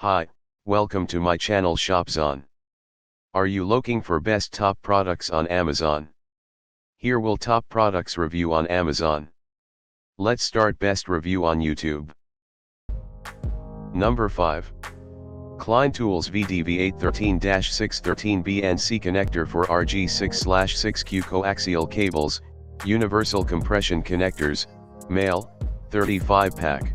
Hi, welcome to my channel ShopZone. Are you looking for best top products on Amazon? Here will top products review on Amazon. Let's start best review on YouTube. Number 5. Klein Tools VDV813-613 BNC connector for RG6/6Q coaxial cables, universal compression connectors, male, 35 pack.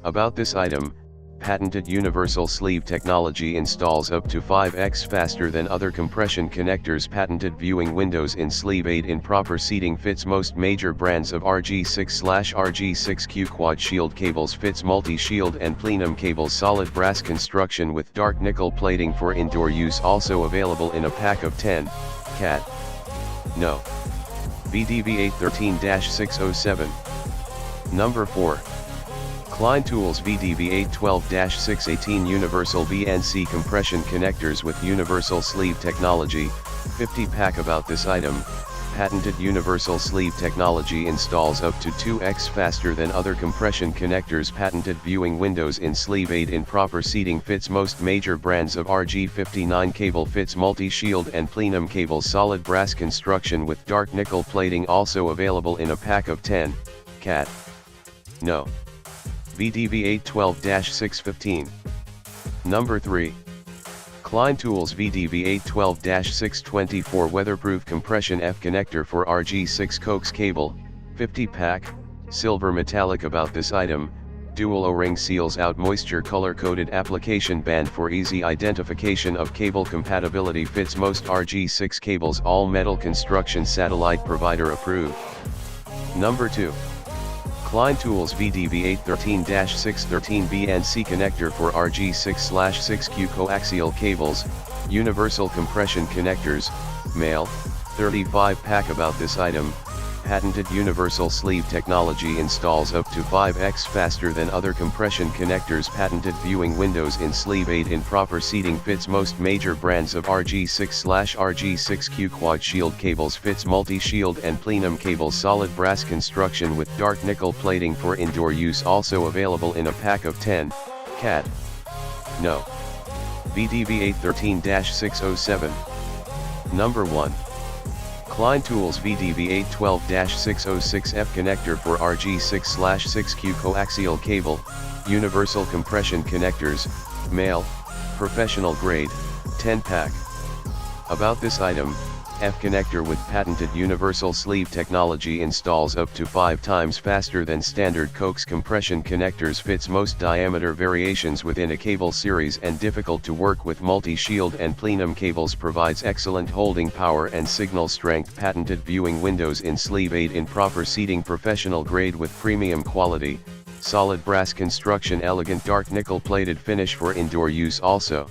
About this item, patented universal sleeve technology installs up to 5x faster than other compression connectors. Patented viewing windows in sleeve aid in proper seating. Fits most major brands of RG6/RG6Q quad shield cables. Fits multi-shield and plenum cables. Solid brass construction with dark nickel plating for indoor use. Also available in a pack of 10. Cat. No. VDV813-607. Number 4. Klein Tools VDV812-618 Universal BNC Compression Connectors with Universal Sleeve Technology, 50 pack. About this item, patented universal sleeve technology installs up to 2x faster than other compression connectors. Patented viewing windows in sleeve aid in proper seating. Fits most major brands of RG59 cable. Fits multi-shield and plenum cables. Solid brass construction with dark nickel plating. Also available in a pack of 10. Cat. No. VDV812-615. Number 3. Klein Tools VDV812-624 Weatherproof Compression F Connector for RG6 Coax Cable, 50 pack, silver metallic. About this item, dual O-ring seals out moisture color-coded application band for easy identification of cable compatibility. Fits most RG6 cables. All metal construction. Satellite provider approved. Number 2. Klein Tools VDV813-613 BNC connector for RG6/6Q coaxial cables, universal compression connectors, male, 35 pack. About this item, patented universal sleeve technology installs up to 5x faster than other compression connectors. Patented viewing windows in sleeve aid in proper seating. Fits most major brands of RG6/RG6Q quad shield cables. Fits multi-shield and plenum cables. Solid brass construction with dark nickel plating for indoor use. Also available in a pack of 10. Cat. No. VDV813-607. Number 1. Klein Tools VDV812-606 F connector for RG6/6Q coaxial cable, universal compression connectors, male, professional grade, 10 pack. About this item, F connector with patented universal sleeve technology installs up to 5 times faster than standard coax compression connectors. Fits most diameter variations within a cable series and difficult to work with multi-shield and plenum cables. Provides excellent holding power and signal strength. Patented viewing windows in sleeve aid in proper seating. Professional grade with premium quality, solid brass construction. Elegant dark nickel plated finish for indoor use. Also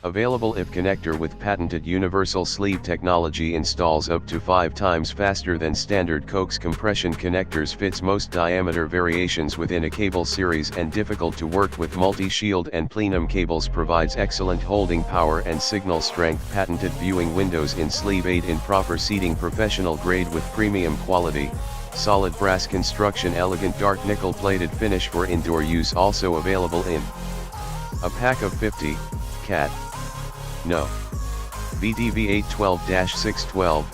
available if connector with patented universal sleeve technology installs up to 5 times faster than standard coax compression connectors. Fits most diameter variations within a cable series and difficult to work with multi-shield and plenum cables. Provides excellent holding power and signal strength. Patented viewing windows in sleeve aid in proper seating. Professional grade with premium quality, solid brass construction. Elegant dark nickel plated finish for indoor use. Also available in a pack of 50. Cat. No. VDV812-612,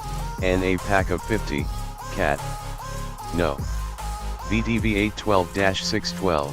NA pack of 50, Cat. No. VDV812-612.